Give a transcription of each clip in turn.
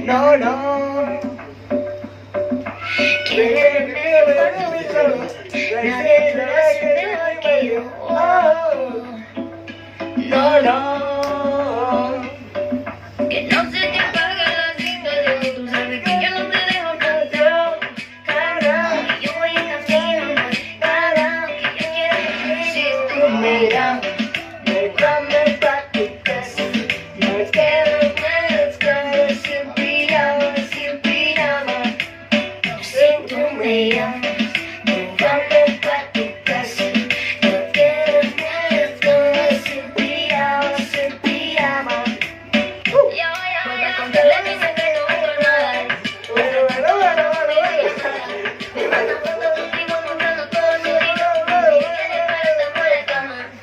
No, no. Quiere mejor nadie lo hace mejor que yo. Oh, no, no. Que no se te apague la señal. Tú sabes que yo no te dejo pasar. Carajo, que yo voy en camino. Carajo, que yo quiero que si tú me llamas, me llames pa' tu casa. Me quedo sin pijama, sin pijama. Si tú me llamas, me llames pa' tu casa. Me quedo sin pijama, sin pijama. Voy a contarle mi secreto personal.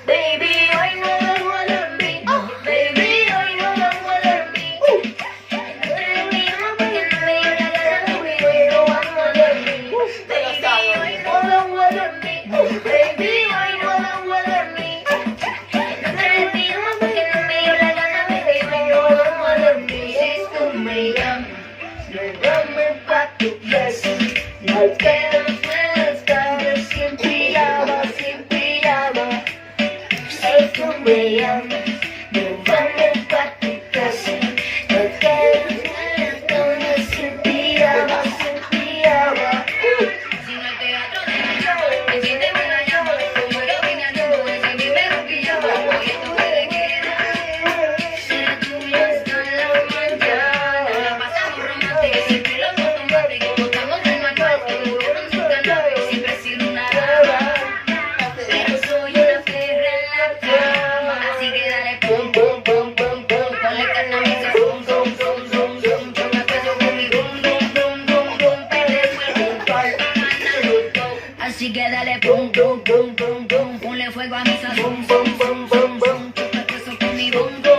Baby, hoy no vamos a dormir. Baby, hoy no vamos a dormir. No te olvides porque no me dio la gana de dormir. Hoy no vamos a dormir. Baby, hoy no vamos a dormir. Baby, hoy no vamos a dormir. No te olvides porque no me dio la gana de dormir. Hoy no vamos a dormir. Si tú me llamas, llévame pa' tu casa. Me quedo en las tardes sin pijama, sin pijama. Si tú me llamas, llévame pa' tu casa. Me quedo en las tardes sin pijama, sin pijama. Si no hay teatro de la llama, enciéndeme la llama. Como yo vine a tiempo, encendíme la pijama. Hoy esto puede quedar. Será tuya hasta la mañana. La pasamos romántica, siempre los automáticos. Botamos en la parte, seguro en su canal. Siempre he sido una dama, pero soy una perra en la cama. Así que dale pum, pum, pum, pum, pum. Ponle carne a mi sazón, zum, zum, zum, zum. Yo me acuerdo con mi rum, rum, rum, rum, rum. Perdemos el control, ganan todo. Así que dale pum, pum, pum, pum, pum. Ponle fuego a mi sazón, zum, zum, zum, zum. Yo me acuerdo con mi rum, rum.